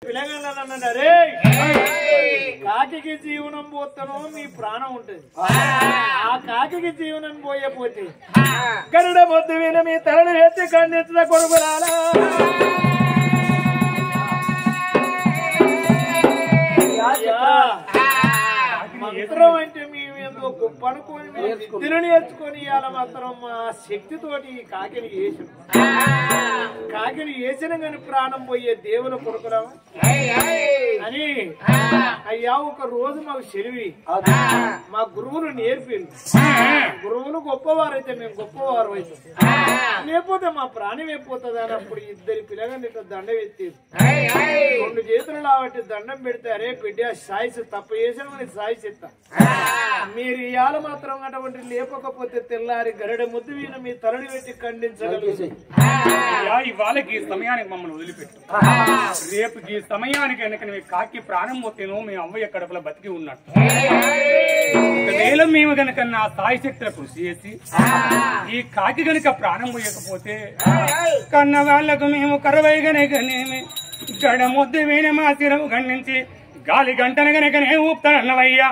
పిల్లగాళ్ళన్నారే కాకి జీవనం పోతానో మీ ప్రాణం ఉంటుంది. ఆ కాకి జీవనం పోయపోతే గరుడ పొద్దు విన మీ తలను ఎత్తి ఖండించిన కొడుకురాలా మంత్రం అంటే మేమేందో గొప్ప అనుకోని విద్యను నేర్చుకొని ఇవాళ మాత్రం మా శక్తితోటి కాకిని వేసాం. కాకిని వేసిన కానీ ప్రాణం పోయే దేవుల కొడుకులం అని అయ్యా ఒక రోజు మాకు చెలివి మా గురువులు నేర్పింది. గురువులు గొప్పవారైతే మేము గొప్పవారు అవుతాం, లేకపోతే మా ప్రాణం అయిపోతుంది అన్నప్పుడు ఇద్దరి పిల్లగాని ఇట్లా దండం ఎత్తి 2 చేతులు కాబట్టి దండం పెడితే అరే బిడ్డ సాయిస్ తప్పు చేసామని సాయిస్ ఇస్తా. మీరు ఇవాళ మాత్రం అటువంటి లేపకపోతే తెల్లారి గరడ ముద్దు వీణ మీ తలని పెట్టి ఖండించగలిగి ఇవాళకి ఈ సమయానికి మమ్మల్ని వదిలిపెట్టు. రేపు ఈ సమయానికి కనుక కాకి ప్రాణం పోతేనో మేము అవ్వయ్య కడపలో బతికి ఉన్నట్టు. ఒకవేళ మేము గనక నా సాయి శక్తుల కృషి చేసి ఈ కాకి గనక ప్రాణం పోయకపోతే కన్న వాళ్లకు మేము కరవై గనకనేమి గడ ముద్దు వీణ మా శిరము ఖండించి గాలి గంటను గనకనే ఊపుతానన్నవయ్యా.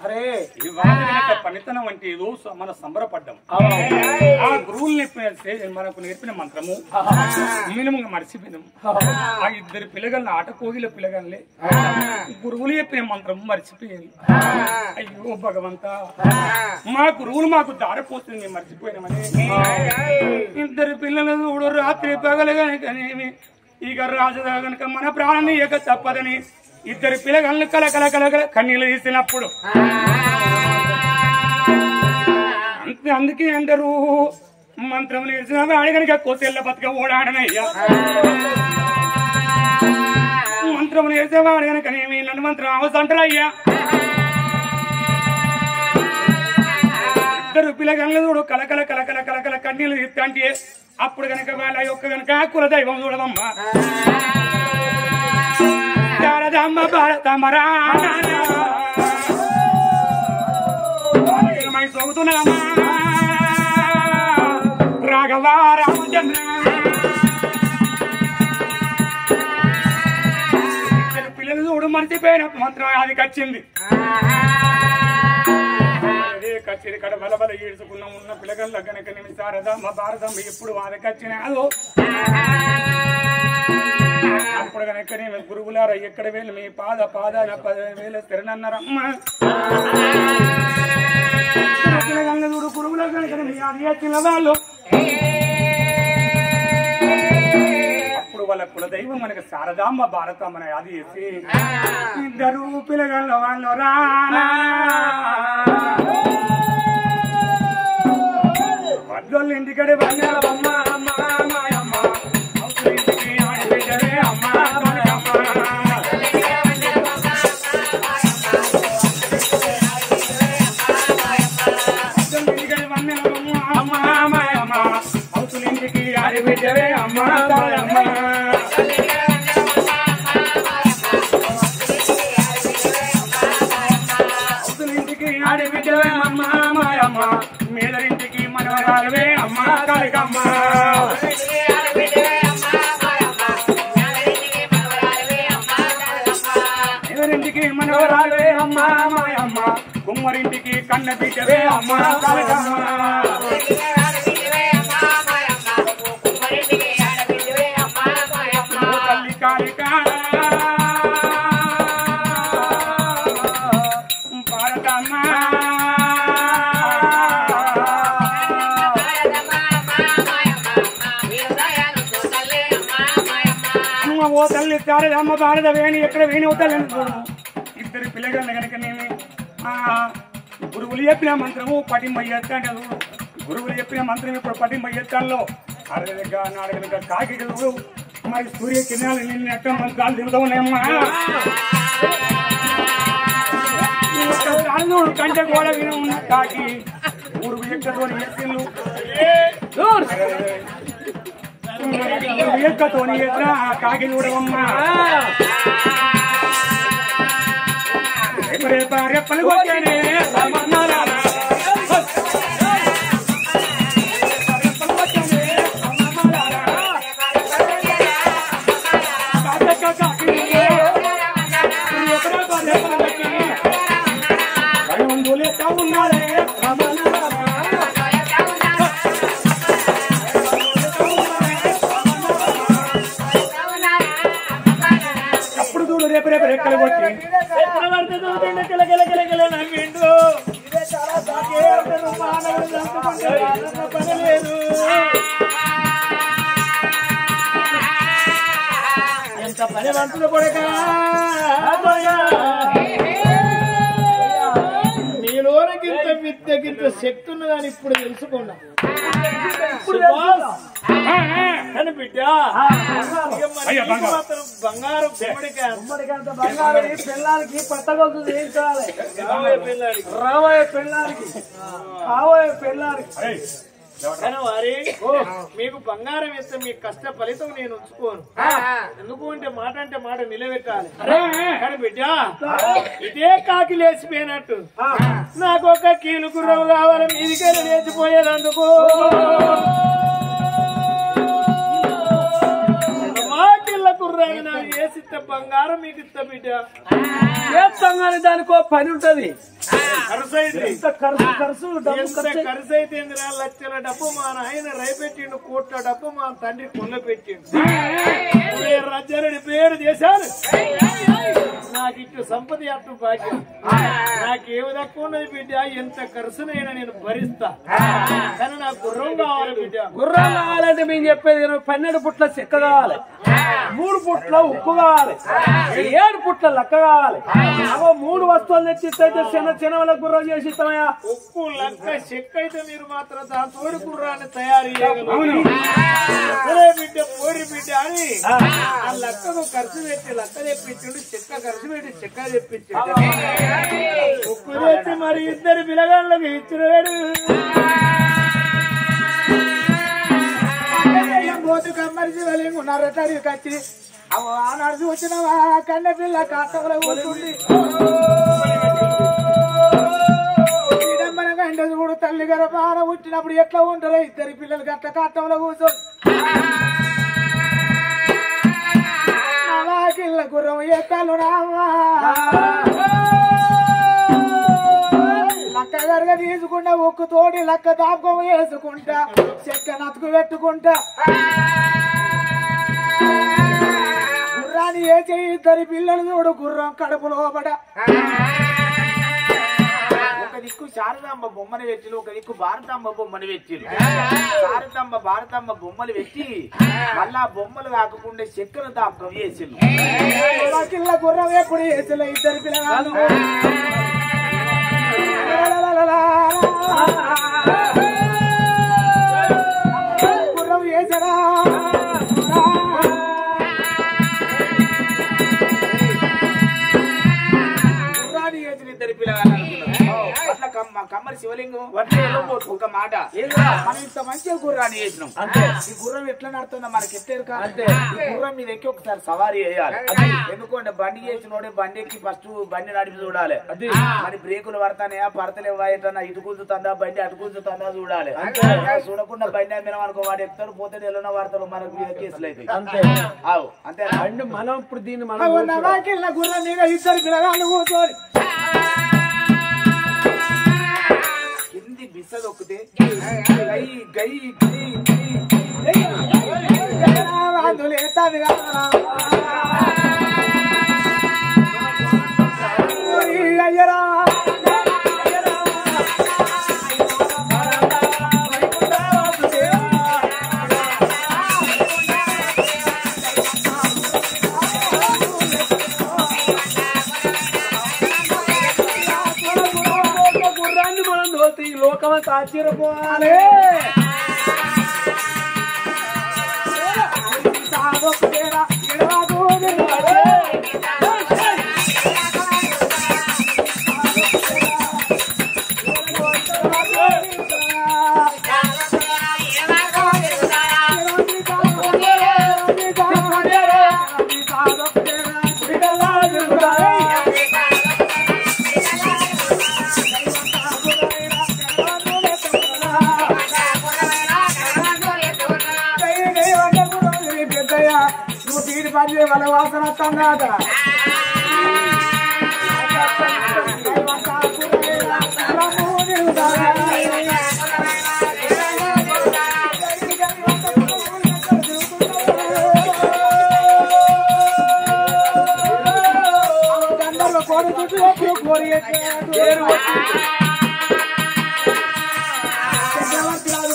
అరే ఇవాళ గనక పనితనం అంటే ఏదో మన సంబరపడ్డం. ఆ గురువులు మనకు నేర్పిన మంత్రము మినిమంగా మర్చిపోయినాం. ఆ ఇద్దరు పిల్లగాళ్ళని ఆటకోగిల పిల్లగాళ్ళే గురువులు చెప్పిన మంత్రము మర్చిపోయింది. అయ్యో భగవంత, మా గురువులు మాకు దారిపోతుంది మేము మర్చిపోయినామని. ఇద్దరు పిల్లలు చూడు రాత్రి పగలు కనుకనేమి ఇక రాజదా కనుక మన ప్రాణాన్ని ఇక తప్పదని ఇద్దరు పిల్లగాళ్ళని కలకల కలకల కన్నీళ్ళు తీసినప్పుడు అందుకే అందరూ మంత్రం నేర్చిన వాడి కనుక కోసెల్ల బతుక ఓడాడనయ్యా. మంత్రం నేర్చే వాడు కనుకనేమి నన్ను మంత్రం అవసంటారు అయ్యా. ఇద్దరు పిల్లగాళ్ళ చూడు కలకల కలకల కలకల కన్నీళ్ళు తీస్తా అంటే అప్పుడు కనుక వాళ్ళ యొక్క కనుక కుల దైవం చూడవమ్మా శారదమ్మ భారతమరా సోగుతున్నామా రాఘవ రామచంద్ర. పిల్లలు చూడు మర్చిపోయిన మాత్రం అది కచ్చింది. అదే కచ్చింది కడ బలబల ఈడ్చుకున్నాం ఉన్న పిల్లగల్ల కనుక నేను శారదమ్మ భారతమ్మ ఎప్పుడు అది కచ్చినాదో అప్పుడు కనుక నేను గురువులారా ఎక్కడ వెళ్ళి మీ పాదాన 10,000 స్థిరనన్నారమ్మ. చూడు గురువుల కనుక వాళ్ళు అప్పుడు వాళ్ళ కులదైవం మనకు శారదామ్మ భారతమ్మ అది చేసి ఇద్దరు పిల్లగాళ్ళ వాళ్ళు రాళ్ళు ఇంటికడే బంగారమ్మ అమ్మ అమ్మాయమ్మ ఇంటికి ఆడబిడ్డలే అమ్మ ఇంటికి ఆడబిడ్డలే అమ్మ ఇంటికి ఆడబిడ్డలే అమ్మ మాయమ్మ మేదరింటికి మనవరాలవే అమ్మ కాళికమ్మ మేదరింటికి మనవరాలవే అమ్మ మాయమ్మ కుమ్మరింటికి కన్న బిడ్డవే అమ్మ కాళికమ్మ తల్లి కాళిక భారతమ్మ ఓ తల్లి శారదమ్మ భారత వేణి ఎక్కడ వేణి అవుతాలని చూడు. ఇద్దరు పిల్లగాళ్ళ కనుక నేను గురువులు చెప్పిన మంత్రము పటింపయ్యేస్తాను. గురువులు చెప్పిన మంత్రం ఇప్పుడు పటింపయ్యేస్తాలో అరగనగా నాడగనగా కాకి చూడు మరి సూర్య కిరణాలు నిన్న ఎక్క మంత్రాలు తిరుగుతూ ఉన్నాయమ్మా. కంటే గోడ విన ఉన్న కాకి ఊరు ఎక్కతోని ఎత్తిళ్ళు ఎక్కతోని ఎత్తిన కాకి చూడవమ్మా. రెప్పలు కొట్టానే చూస్తుంటే చూస్తుంటే కిలకిల నవ్విండు. మానవుడు చంపుకుంటే పని లేదు. ఎంత పని వంతులు కొడక నీలోనకింత విద్యకింత శక్తి ఉన్నదని ఇప్పుడు తెలుసుకున్నా. కానీ బిడ్డ మాత్రం బంగారు బంగారు పిల్లలకి పట్టగొద్దు చేయించాలి. రాబోయే పిల్లలకి కాబోయే పిల్లలకి కానీ వారి మీకు బంగారం ఇస్తే మీ కష్ట ఫలితం నేను ఉంచుకోను. ఎందుకు అంటే మాట నిలబెట్టాలి. కానీ బిడ్డ ఇదే కాకి లేచిపోయినట్టు నాకు ఒక కీలు గుర్రం కావాలి. మీదికెళ్ళి లేచిపోయేదందుకు మా కిల్ల గుర్రాన్ని నాకు వేసిస్తే బంగారం మీకు ఇస్తా బిడ్డ. చేస్తాగానే దానికో పని ఉంటది. ఖర్చు అయితే లక్షల డబ్బు మా నాయన రైపెట్టిండు. కోట్ల డబ్బు మా తండ్రి కొల్ల పెట్టిండు. రజ్జరుడి పేరు చేశాను. నాకు ఇటు సంపద అట్టు భాగ్యం. నాకేమి తక్కువ ఉన్నది బిడ్డ. ఎంత ఖర్చునైనా నేను భరిస్తా. కానీ నాకు గుర్రం కావాలి బిడ్డ. గుర్రం కావాలంటే మేము చెప్పేది 12 పుట్ల చెక్క కావాలి, 3 పుట్ల ఉప్పు కావాలి, 7 పుట్ల లక్క కావాలి. 3 వస్తువులు తెచ్చిస్తే చిన్న వాళ్ళ గుర్రం చేసి ఇస్తామయ్యా. ఉప్పు లక్క చెక్క అయితే మీరు మాత్రం దాని తోడి గుర్రాన్ని తయారు చేయగలరు. బిడ్డ పోరి బిడ్డ అని ఆ లక్కకు ఖర్చు పెట్టి లక్క తెప్పించండు. చెక్క ఖర్చు పెట్టి చెక్క తెప్పించాడు. ఉప్పు తెచ్చి మరి 2 పిల్లగాళ్ళకి ఇచ్చినాడు. పోతు కమ్మరిచి వెళ్ళి ఉన్నారటానికి వచ్చి నడిచి వచ్చినవా కన్న పిల్ల కాటంలో కూర్చుంది. గంట చూడు తల్లి గారు బాణ పుట్టినప్పుడు ఎట్లా ఉంటారో 2 పిల్లలు గట్ల కాటంలో కూర్చోండి. కిల్ల గుర్రం ఎత్తాలు రావా లక్క గరగ తీసుకుంటా ఉక్కు తోడి లక్క దాపకం వేసుకుంటా చెక్క నతుకు పెట్టుకుంటా గుర్రాన్ని ఏ చెయ్యి 2 పిల్లలు చూడు గుర్రం కడుపు లోపడ. ఒక దిక్కు శారదాంబ బొమ్మని వెచ్చిలు, ఒక దిక్కు భారతాంబ బొమ్మని వెచ్చిలు. భారతాంబ బొమ్మలు వెచ్చి మళ్ళా బొమ్మలు కాకుండా చెక్కను దాపకం వేసిలు. కిల్ల గుర్రం ఎప్పుడు వేసిలు 2 పిల్లలు. గుర్రం వేసరా గుర్రాన్ని వేసిన 2 పిల్లలు. అట్లా కమ్మరి శివలింగం ఒక మాట, మనం ఇంత మంచిగా గుర్రాన్ని వేసినాం. ఈ గుర్రం ఎట్లా నడుతుందో మనకి ఎట్లా అంటే ఈ గుర్రం మీద ఎక్కి ఒకసారి సవారీ వేయాలి. ఎందుకంటే బండి చేసినోడే బండి ఎక్కి ఫస్ట్ బండి నడిపి చూడాలి. మరి బ్రేకులు పడతానయా పడతలే వాయటన్నా ఇటు కూర్చుతుందా బండి అటు కూర్చుతుందా చూడాలి. చూడకుండా బండి అమ్మిన అనుకో వాడు ఎక్కుతాడు పోతే ఎల్లున్న వాడతాడు మనకు మీద కేసులు అయితే అంతే. మనం ఇప్పుడు దీన్ని గుర్రం మీద 2 పిల్లగాళ్ళు కూర్చోని కింది బిస్స దొక్కితే గై గై అందులేతాది అయ్యరా లోకమంతా ఆశ్చర్యపోవాలి. వాళ్ళ వాసన వస్తుందట. కోడి చుట్టూ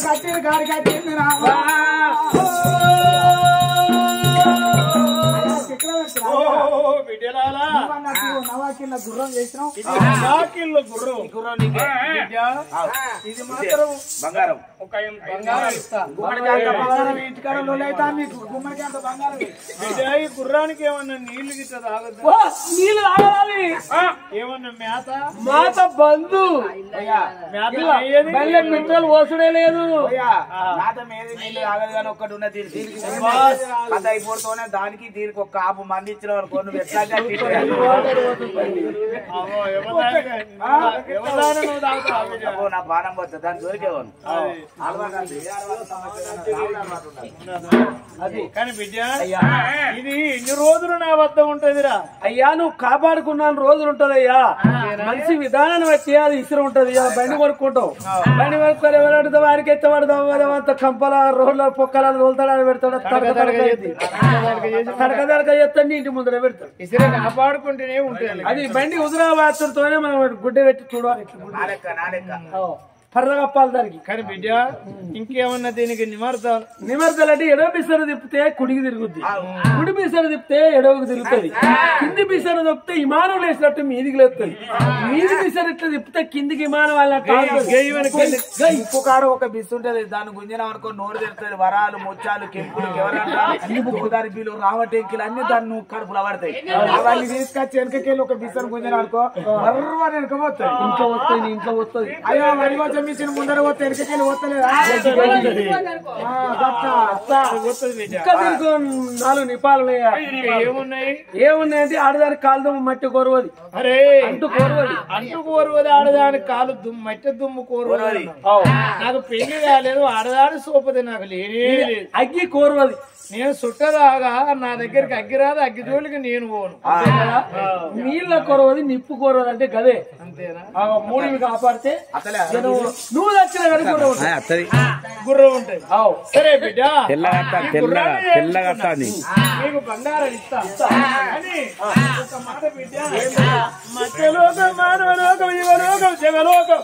కట్టిన కాడి కట్టింది నవాకిళ్ళ గుర్రం చేసినాం గుర్రం ఇది మాత్రం బంగారం ఒక బంగారం ఇంటికాడలో అయితే మీకు గుమ్మడికి అంత బంగారం ఈ గుర్రానికి ఏమన్నా నీళ్లు గిట్ట తాగద్దా? నీళ్ళు తాగాలి. ఏమన్నా మేత మాత బంధు మేత వేయది? బల్లె మిట్టలు పోసుడే లేదు. నాత మీద నీళ్ళు తాగదు కానీ ఒక్కటి ఉన్న దీనికి కథ అయిపోతూనే దానికి దీనికి ఒక ఆపు మంది ఇచ్చిన వరకు నువ్వు ఎట్లా నా బాణం పోతుంది దాని దొరికేవాను అది కానీ బిడ్డ ఇది ఎన్ని రోజులు నా వద్ద ఉంటదిరా? అయ్యా నువ్వు కాపాడుకున్నాను రోజులు ఉంటదయ్యా. మంచి విధానాన్ని బట్టి అది ఇసురు ఉంటది. బండి కొనుక్కుంటావు, బండి కొనుక్కొని ఎవరు వారికి ఎత్తబడతావు అంత కంపల రోడ్ల పొక్కల తోలుతాడు పెడతాడు. తడక తడక చేస్తాడు ఇంటి ముందర పెడతాడు. ఇసురు కాపాడుకుంటేనే ఉంటుంది. అది బండి ఉదురా వార్తలతోనే మనం గుడ్డ పెట్టి చూడాలి. పర్రగప్పాలి దానికి. కానీ బిడ్డ ఇంకేమన్నా దీనికి నిమర్దలు అంటే ఎడవ బిసరు తిప్పితే కుడికి తిరుగుద్ది, కుడి బిసరు తిప్పితే ఎడవకు తిరుగుతుంది, కింది బిసరు తిప్పితే విమానం వేసినట్టు మీదికి లేస్తుంది, మీది బిసరు ఇట్లా తిప్పితే కిందికి విమానం ఉప్పు కాడ ఒక బిస్ ఉంటది దాన్ని గుంజిన అనుకో నోరు తెరుతుంది. వరాలు ముచ్చాలు కెంపులు ఎవరంటారు రావటెంకిలు అన్ని దాన్ని కడుపులో పడతాయి. అవన్నీ తీసుకొచ్చి వెనకకెళ్ళి ఒక బిస్సను గుంజిన అనుకో వెనక పోతాయి. ఇంట్లో వస్తుంది, ఇంట్లో వస్తుంది. అయ్యో వరి వచ్చే మిషన్ ముందర పోతే వెనకకెళ్ళి పోతలేదా? 4 నిపాలు ఏమున్నాయి? ఏమున్నాయంటే ఆడదానికి కాలు మట్టి కోరవది. అరే అంటు కోరవది, అంటు కోరవది. ఆడదానికి కాలు మట్టి దుమ్ము కోరవది. నాకు పెళ్లి కాలేదు, ఆడదాని సోపది నాకు లేనే లేదు. అగ్గి కోరవది. నేను సుట్టదాగా నా దగ్గరికి అగ్గి రాదు, అగ్గి జోలికి నేను పోను. నీళ్ళ కొరవది, నిప్పు కొరవది అంటే గదే. అంతేనా? 3 కాపాడితే నువ్వు వచ్చిన గుర్రం ఉంటుంది. సరే బిడ్డ నీకు బంగారం ఇస్తా అని ఒక మాట బిడ్డ. మధ్యలోకం మానవలోకం యువలోకం జగలోకం